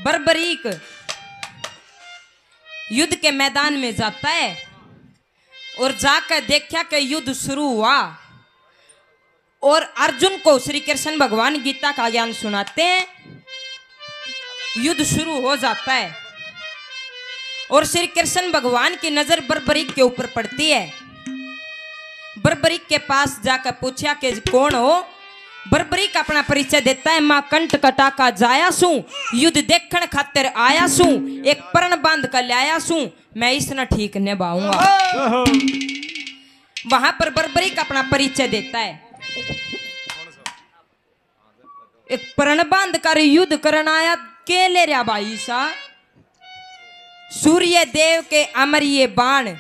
बर्बरीक युद्ध के मैदान में जाता है और जाकर देखा कि युद्ध शुरू हुआ और अर्जुन को श्री कृष्ण भगवान गीता का ज्ञान सुनाते हैं। युद्ध शुरू हो जाता है और श्री कृष्ण भगवान की नजर बर्बरीक के ऊपर पड़ती है। बर्बरीक के पास जाकर पूछा कि कौन हो। बर्बरीक अपना परिचय देता है, मां कंठ कटा का जाया सू, युद्ध देखण खातिर आया सू, एक प्रण बांध कर लाया सू, मैं इसने ठीक निभाऊंगा। वहां पर बर्बरीक अपना परिचय देता है, एक प्रण बांध कर युद्ध करना आया के ले रहा भाई सा, सूर्य देव के अमर ये बाण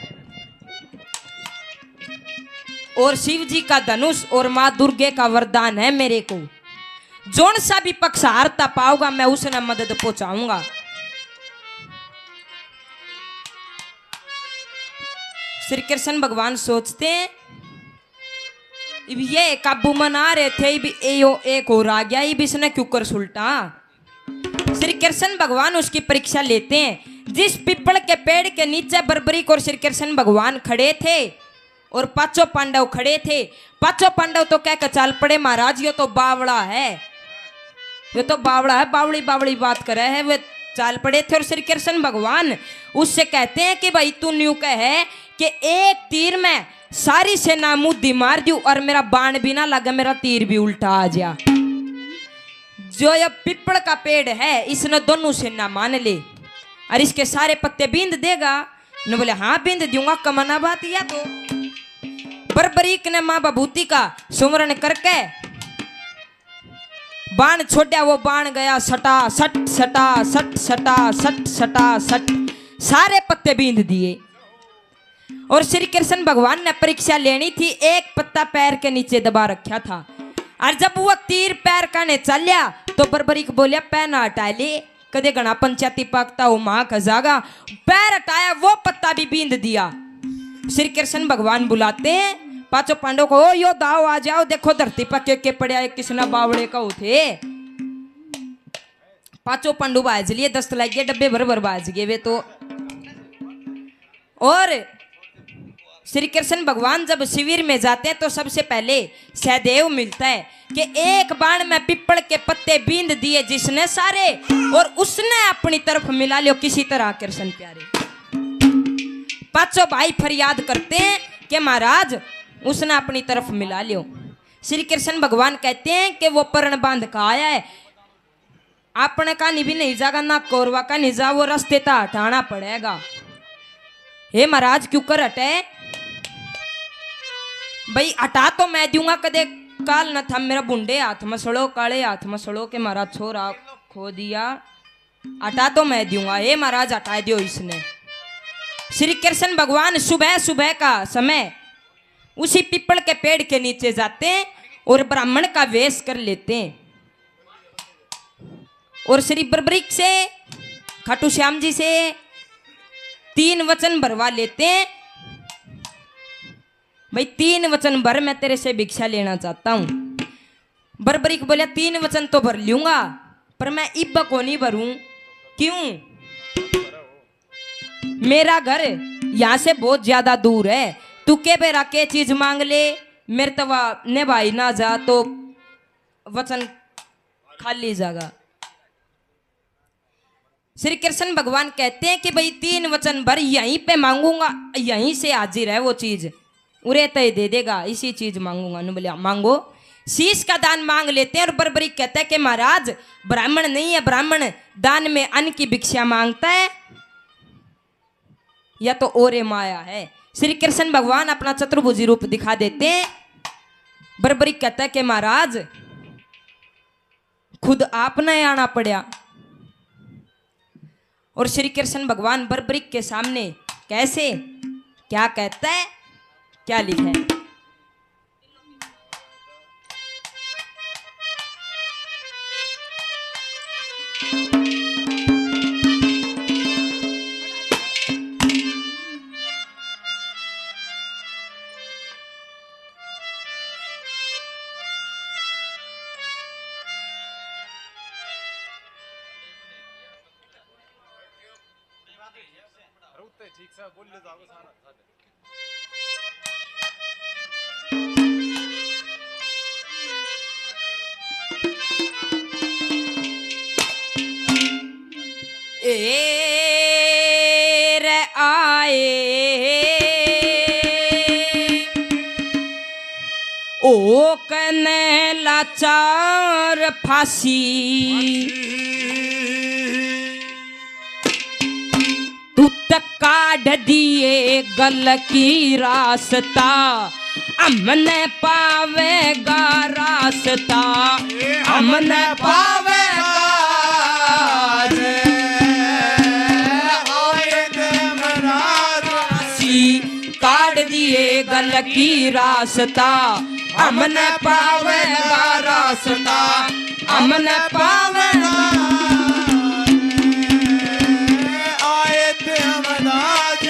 और शिव जी का धनुष और मां दुर्गे का वरदान है मेरे को, जोन सा भी पक्ष हारता पाऊंगा मैं उसने मदद पहुंचाऊंगा। श्री कृष्ण भगवान सोचते हैं ये काबू मना रहे थे, एक और आ गया, इसने क्यों कर सुलटा। श्री कृष्ण भगवान उसकी परीक्षा लेते हैं। जिस पीपल के पेड़ के नीचे बर्बरीक और श्री कृष्ण भगवान खड़े थे और पांचों पांडव खड़े थे, पांचों पांडव तो कहकर चाल पड़े महाराज ये तो बावड़ा है, ये तो बावड़ा है, बावड़ी बावड़ी बात कर रहे हैं। वे चाल पड़े थे और श्री कृष्ण भगवान उससे कहते हैं कि भाई तू न्यू कहे कि एक तीर में सारी सेना मुद्दी मार दी और मेरा बाण भी ना लगा, मेरा तीर भी उल्टा आ जा। जो ये पिपड़ का पेड़ है इसने दोनों सेना मान ले और इसके सारे पत्ते बींद देगा न। बोले हाँ बींद दूंगा, कमना बात या तो। बर्बरीक ने मां बभूति का सुमरण करके बाण छोड़ा, वो बाण गया सटा सट सटा सट सटा सट सटा सट, सारे पत्ते बींद दिए। और श्री कृष्ण भगवान ने परीक्षा लेनी थी, एक पत्ता पैर के नीचे दबा रखा था और जब वो तीर पैर का ने चलिया तो बर्बरीक बोलिया पैर ना हटा ले, कदे घना पंचायती पाकता हो मां खजागा। पैर हटाया, वो पत्ता भी बींद दिया। श्री कृष्ण भगवान बुलाते हैं पांचों पांडव को, ओ यो दाओ आ जाओ, देखो धरती पर के पड़े किसना बावड़े का थे। पांचों पांडव बाज लिए, 10 लाख के डब्बे भर भर बाज गए वे तो। और श्री कृष्ण भगवान जब शिविर में जाते हैं तो सबसे पहले सहदेव मिलता है कि एक बाण में पिपड़ के पत्ते बींद दिए जिसने सारे, और उसने अपनी तरफ मिला लियो किसी तरह कृष्ण प्यारे। पांचों भाई फरियाद करते हैं कि महाराज उसने अपनी तरफ मिला लियो। श्री कृष्ण भगवान कहते हैं कि वो पर्ण बांध का आया है, अपने का भी नहीं जागा ना कौरवा का नहीं जा, वो रास्ते ता हटाना पड़ेगा। हे महाराज क्यों कर हटे भाई, हटा तो मैं दूंगा, कदे काल न था मेरा बुंडे हाथ मसड़ो काले हाथ मसड़ो के महाराज छोरा खो दिया, हटा तो मैं दूंगा। हे महाराज हटा दियो इसने। श्री कृष्ण भगवान सुबह सुबह का समय उसी पिपल के पेड़ के नीचे जाते हैं और ब्राह्मण का वेश कर लेते हैं और श्री बर्बरीक से खाटू श्याम जी से 3 वचन भरवा लेते हैं। भाई 3 वचन भर, मैं तेरे से भिक्षा लेना चाहता हूं। बर्बरीक बोले 3 वचन तो भर लूंगा पर मैं इब्बा को नहीं भरूं। क्यों? मेरा घर यहां से बहुत ज्यादा दूर है, तू के बेरा के चीज मांग ले, मेरे तवा ने भाई ना जा तो वचन खाली जागा। श्री कृष्ण भगवान कहते हैं कि भाई 3 वचन भर यहीं पे मांगूंगा, यहीं से हाजिर है वो चीज, उरे तय दे देगा, इसी चीज मांगूंगा। नु बोले मांगो। शीश का दान मांग लेते हैं और बर्बरीक कहता है कि महाराज ब्राह्मण नहीं है, ब्राह्मण दान में अन्न की भिक्षा मांगता है या तो ओरे माया है। श्री कृष्ण भगवान अपना चतुर्भुजी रूप दिखा देते हैं। बर्बरीक कहता है कि महाराज खुद आपने आना पड़ा। और श्री कृष्ण भगवान बर्बरीक के सामने कैसे क्या कहता है, क्या लिखा है। ठीक से बोल ले जाओ सारा ए रे आए ओ कने लाचार फांसी तू तक काढ़ दिए गल की रास्ता हमने पावेगा रास्ता हमने पावेगा काट दिए गल की रास्ता हमने पावेगा रास्ता हमने पावेगा आए थे हमदाज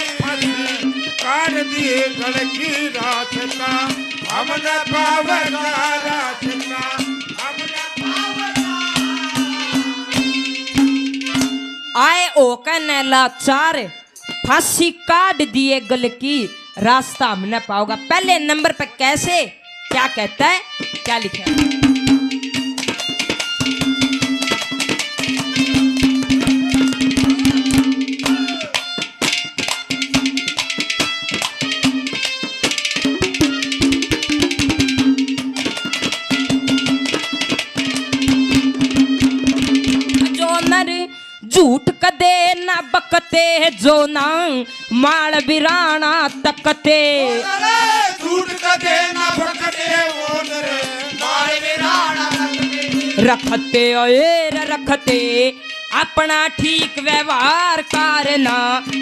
काट दिए गल की रास्ता हमने पावेगा रास्ता हमने पावेगा आए ओ कने लाचार फांसी काट दिए गल की रास्ता हम न पाओगा। पहले नंबर पे कैसे क्या कहता है क्या लिखा है जो नर झूठ कदे न बकते जो ना माल बिराना तकते झूठ कदे न बकते वो नर माल बिराना तकते रखते ओएर रखते अपना ठीक व्यवहार करना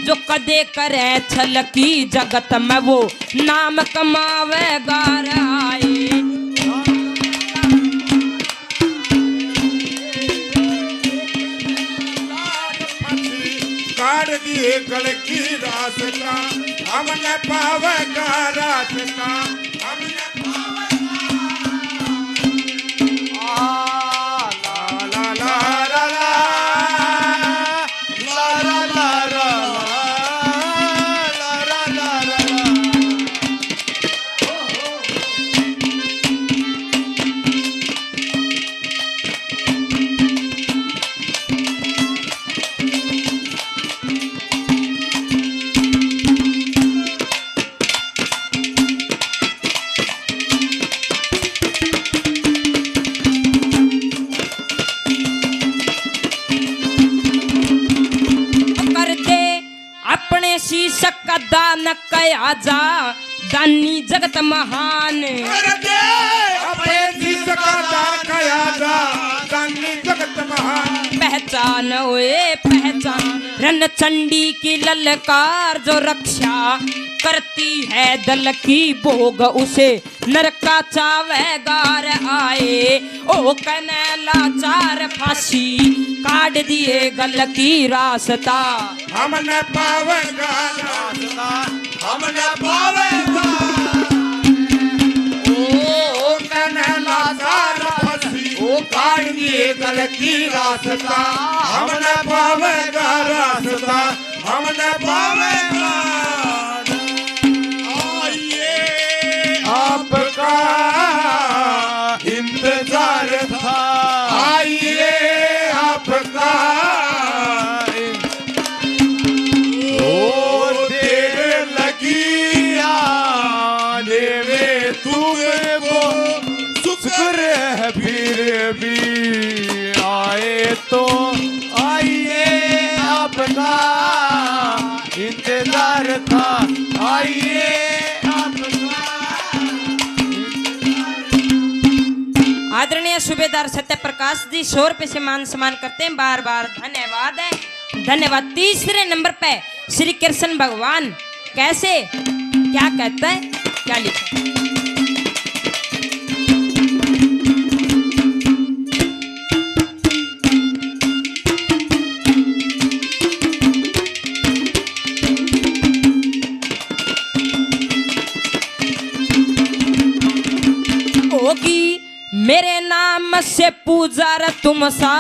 जो कदे करे छल की जगत में वो नाम कमावेगा आए काट दिए गल की रास्ता हमने पावेगा रास्ता हमने पावेगा ला ला ला ला ला ला ला ला ला ला ला शीशक का दान कया जा दानी जगत महान अपने शीशक का दान कया जा दानी जगत महान पहचान ओए पहचान रन चंडी की ललकार जो रक्षा करती है दल की भोग उसे नरका चावेगार आए ओ कने लाचार फांसी काट दिए गल की रास्ता हमने पावेगा रास्ता हमने पावेगा ओ कने लाचार फांसी ओ काट दिए गल की रास्ता हमने पावेगा रास्ता हमने पावेगा आपका इंतजार था आइए आपका ओ देर लगी आने में तुम्हें वो शुक्र है फिर भी आए तो आइए आपका इंतजार था आइए आदरणीय सूबेदार सत्य प्रकाश जी 100 रुपए से मान सम्मान करते हैं बार बार धन्यवाद है धन्यवाद। तीसरे नंबर पे श्री कृष्ण भगवान कैसे क्या कहता है क्या लिखा है होगी मेरे नाम से पूजार तुम सा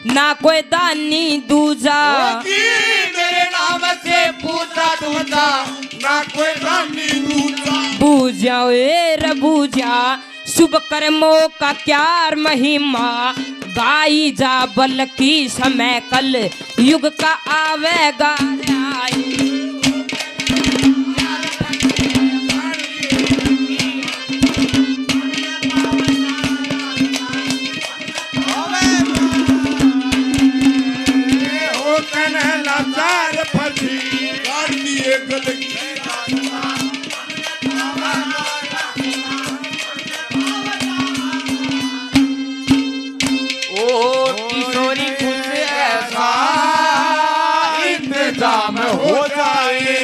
ना कोई दानी दूजा मेरे नाम से से पूछा दूजा ना कोई रानी दूजा बूझा रे बूझा शुभ कर्मों का क्या महिमा गाई जा बल की समय कल युग का आवेगा आई। ओ कन्हला चार फसी कर दिए गलती किशोरी कुछ ऐसा इंतजाम हो जाए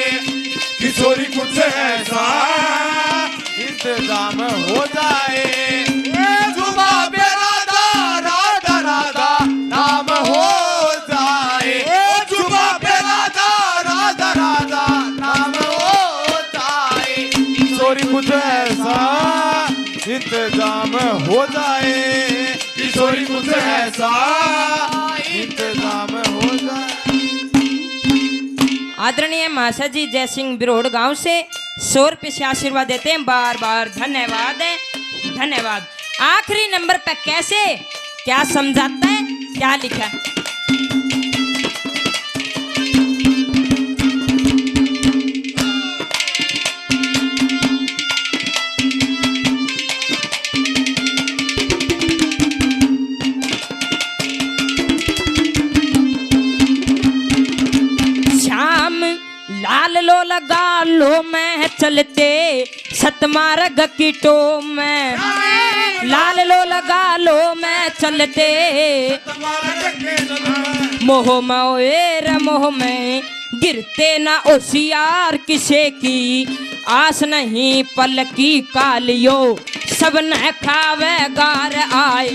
किशोरी कुछ ऐसा इंतजाम हो जाए जुबा पे राधा राधा राधा नाम हो जाए जुबा पे राधा राधा राधा नाम हो जाए किशोरी कुछ ऐसा इंतजाम हो जाए किशोरी कुछ ऐसा इंतजाम हो जाए। आदरणीय महाशय जी जय सिंह बिरोड़ गांव से 100 रुपये से आशीर्वाद देते हैं, बार बार धन्यवाद है, धन्यवाद। आखिरी नंबर पे कैसे क्या समझाता है, क्या लिखा है? लाल लो लगा लो मैं चलते सतमार्ग की टो में लाल लो लगा लो मैं चलते मोह मोएर मोह में गिरते ना होशियार किसे की आस नहीं पल की कालियो सब न खावे गार आए।